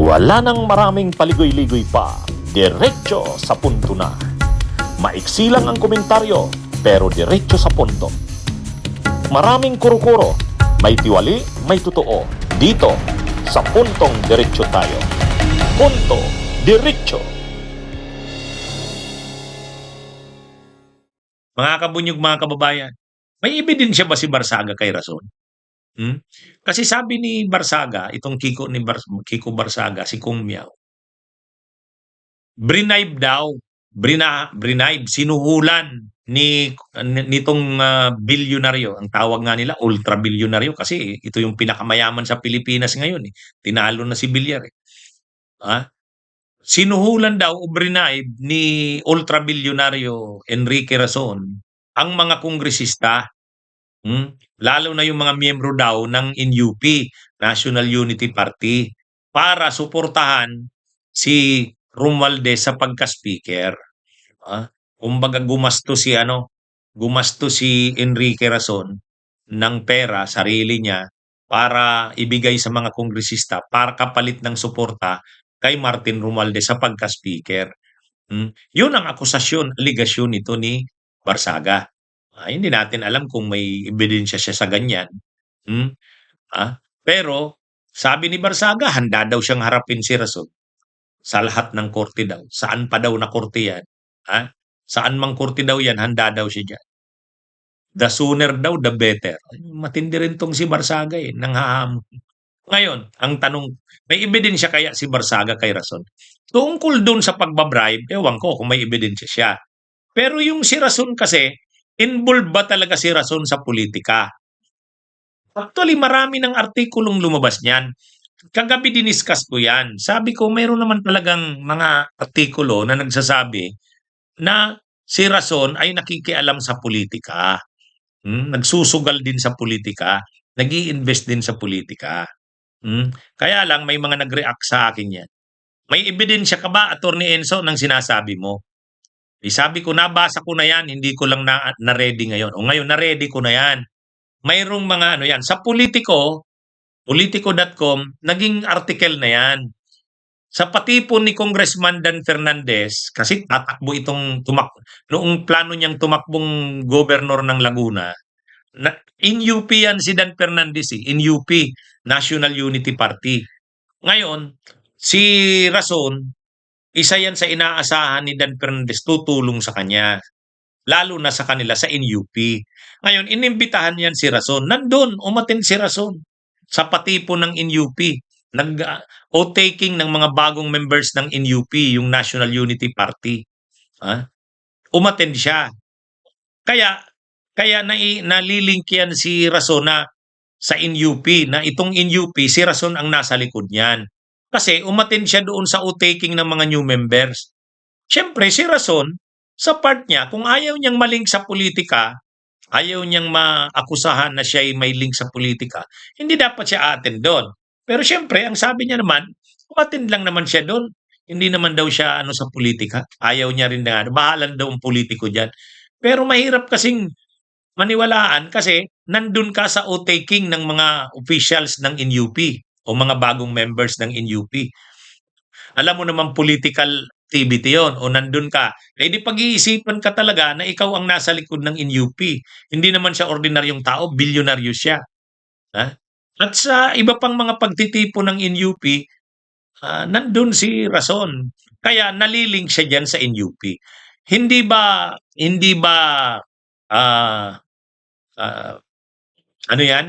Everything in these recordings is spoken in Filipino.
Wala nang maraming paligoy-ligoy pa, diretso sa punto na. Maiksi lang ang komentaryo, pero diretso sa punto. Maraming kuro-kuro, may tiwali, may totoo. Dito, sa puntong diretso tayo. Punto, diretso. Mga kabunyog, mga kababayan, may ebidensya ba si Barsaga kay Rason? Kasi sabi ni Barsaga, itong Kiko Barsaga, si Kung Miao, bribe daw, bribe, sinuhulan nitong bilyonaryo. Ang tawag nga nila, ultra bilyonaryo, kasi ito yung pinakamayaman sa Pilipinas ngayon. Tinalo na si Villar. Sinuhulan daw o bribe ni ultra bilyonaryo Enrique Rason ang mga kongresista. Lalo na yung mga miyembro daw ng NUP, National Unity Party, para suportahan si Romualdez sa pagka-speaker. Kumbaga gumasto si Enrique Rason ng pera, sarili niya, para ibigay sa mga kongresista para kapalit ng suporta kay Martin Romualdez sa pagka-speaker. Yun ang aligasyon nito ni Barsaga. Hindi natin alam kung may ebidensya siya sa ganyan. Pero sabi ni Barsaga, handa daw siyang harapin si Rason sa lahat ng korte daw. Saan pa daw na korte yan? Saan mang korte daw yan, handa daw siya dyan. The sooner daw, the better. Matindi rin tong si Barsaga nanghahamon. Ngayon, ang tanong, may ebidensya kaya si Barsaga kay Rason? Tungkol dun sa pagbabribe, ewan ko kung may ebidensya siya. Pero yung si Rason kasi, involved ba talaga si Rason sa politika? Actually, marami ng artikulong lumabas niyan. Kagabi diniscuss ko yan. Sabi ko, mayroon naman talagang mga artikulo na nagsasabi na si Rason ay nakikialam sa politika. Nagsusugal din sa politika. Nag-i-invest din sa politika. Kaya lang, may mga nag-react sa akin yan. May ebidensya ka ba, Attorney Enzo, ng sinasabi mo? Sabi ko, nabasa ko na yan, hindi ko lang na-ready ngayon. O ngayon, na-ready ko na yan. Mayroong mga yan. Sa Politico.com, naging article na yan. Sa patipon ni Congressman Dan Fernandez, kasi tatakbo noong plano niyang tumakbong gobernador ng Laguna, in UP yan si Dan Fernandez, in UP, National Unity Party. Ngayon, si Rason, isa yan sa inaasahan ni Dan Fernandez, tutulong sa kanya. Lalo na sa kanila sa NUP. Ngayon, inimbitahan yan si Rason. Nandun, umatin si Rason sa patipon ng NUP. Nag-o-taking ng mga bagong members ng NUP, yung National Unity Party. Umatin siya. Kaya nalilink yan si Rason na sa NUP, na itong NUP, si Rason ang nasa likod niyan. Kasi umatin siya doon sa o-taking ng mga new members. Siyempre, si Rason, sa part niya, kung ayaw niyang malink sa politika, ayaw niyang maakusahan na siya ay may link sa politika, hindi dapat siya attend doon. Pero siyempre, ang sabi niya naman, attend lang naman siya doon. Hindi naman daw siya sa politika. Ayaw niya rin na, bahala daw ang politiko dyan. Pero mahirap kasing maniwalaan kasi nandun ka sa o-taking ng mga officials ng NUP o mga bagong members ng NUP. Alam mo naman political activity yon o nandun ka. Di pag-iisipan ka talaga na ikaw ang nasa likod ng NUP. Hindi naman siya ordinaryong tao, bilyonaryo siya. At sa iba pang mga pagtitipo ng NUP, nandun si Rason. Kaya nalilink siya dyan sa NUP. Hindi ba ano yan?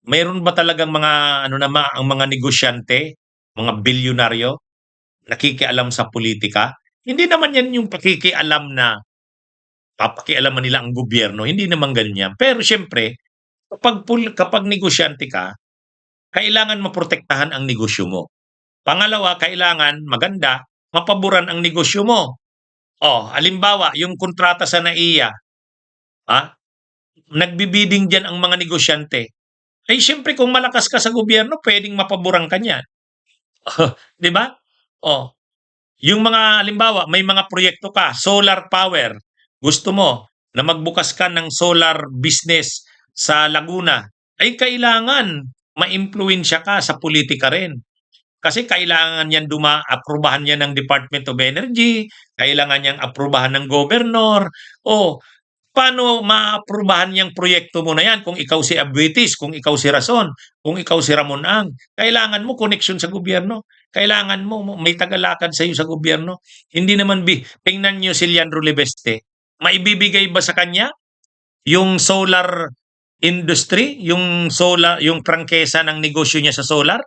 Mayroon ba talagang mga ang mga negosyante, mga bilyonaryo, nakikialam sa politika? Hindi naman yan yung pakikialam na papakialaman nila ang gobyerno. Hindi naman ganyan. Pero siyempre, kapag negosyante ka, kailangan maprotektahan ang negosyo mo. Pangalawa, kailangan maganda, mapaboran ang negosyo mo. Halimbawa, yung kontrata sa NAIA, nagbibiding dyan ang mga negosyante. Siyempre, kung malakas ka sa gobyerno, pwedeng mapaboran ka niyan. Di ba? Yung mga, halimbawa, may mga proyekto ka, solar power, gusto mo na magbukas ka ng solar business sa Laguna, ay kailangan maimpluwensya ka sa politika rin. Kasi kailangan niyan aprubahan niya ng Department of Energy, kailangan niyang aprubahan ng gobernador. O paano maaprubahan yung proyekto mo na yan kung ikaw si Abuetis, kung ikaw si Rason, kung ikaw si Ramon Ang? Kailangan mo connection sa gobyerno. Kailangan mo may tagalakad sa iyo sa gobyerno. Hindi naman tingnan niyo si Leandro Lebeste. Maibibigay ba sa kanya yung solar industry, yung prangkesa ng negosyo niya sa solar?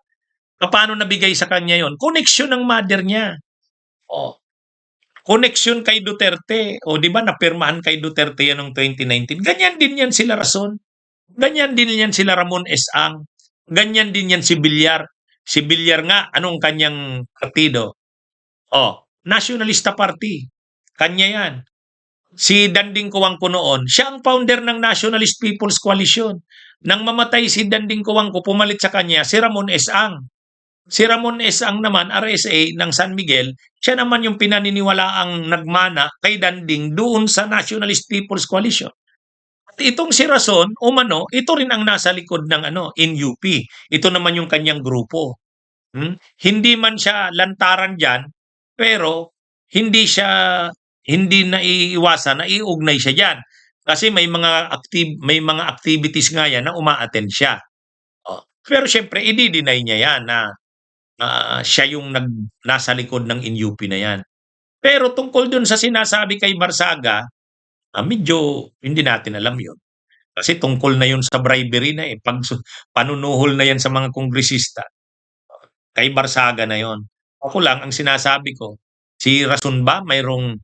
Paano nabigay sa kanya yon? Connection ng mother niya. Oh, connection kay Duterte. O di ba napirmahan kay Duterte yan noong 2019? Ganyan din yan sila Rason. Ganyan din yan sila Ramon S. Ang. Ganyan din yan si Villar. Si Villar nga, anong kanyang partido? Oh, Nationalista Party. Kanya yan. Si Danding Kuwangko noon, siya ang founder ng Nationalist People's Coalition. Nang mamatay si Danding Kuwangko, pumalit sa kanya si Ramon S. Ang. Si Ramon S. Ang naman, RSA ng San Miguel, siya naman yung pinaniniwalaang nagmana kay Danding doon sa Nationalist People's Coalition. At itong si Rason, umano, ito rin ang nasa likod ng NUP. Ito naman yung kanyang grupo. Hindi man siya lantaran dyan, pero hindi naiiwasan na iugnay siya diyan. Kasi may mga activities nga yan na uma-attend siya. Pero syempre, i-deny niya yan na siya yung nasa likod ng NUP na yan. Pero tungkol dun sa sinasabi kay Barsaga, medyo hindi natin alam yun. Kasi tungkol na yun sa bribery na panunuhol na yan sa mga kongresista. Kay Barsaga na yon. Ako lang, ang sinasabi ko, si Rason ba mayroon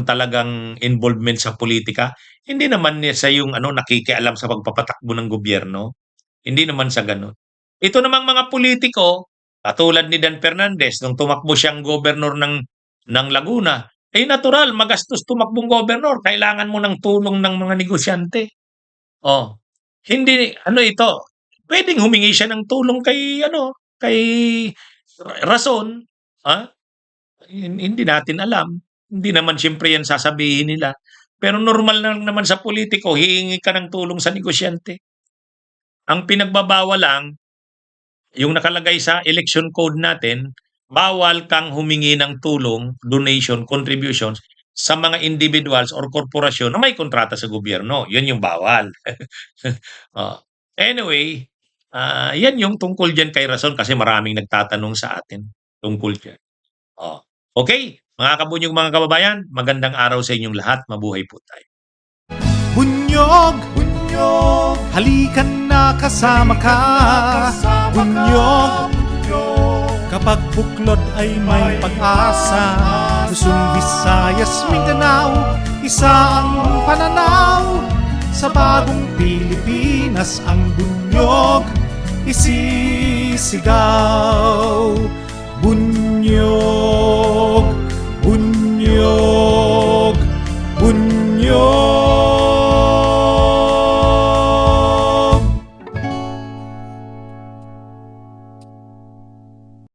talagang involvement sa politika? Hindi naman niya sa yung nakikialam sa pagpapatakbo ng gobyerno. Hindi naman sa ganun. Ito namang mga politiko, katulad ni Dan Fernandez, nung tumakbo siyang gobernador ng Laguna, natural, magastos tumakbong gobernador. Kailangan mo ng tulong ng mga negosyante. Hindi, ito, pwedeng humingi siya ng tulong kay Rason. Hindi natin alam. Hindi naman siyempre yan sasabihin nila. Pero normal lang naman sa politiko, hihingi ka ng tulong sa negosyante. Ang pinagbabawal lang, yung nakalagay sa election code natin, bawal kang humingi ng tulong, donation, contributions sa mga individuals or korporasyon na may kontrata sa gobyerno. Yun yung bawal. Anyway, yan yung tungkol dyan kay Rason kasi maraming nagtatanong sa atin tungkol dyan. Okay, mga kabunyog, mga kababayan, magandang araw sa inyong lahat. Mabuhay po tayo. Bunyog, bunyog, halikan na kasama ka. Bunyog, kapag buklod ay may pag-asa. Luzon, Visayas, Mindanao, isa ang pananaw. Sa bagong Pilipinas ang bunyog isisigaw. Bunyog, bunyog.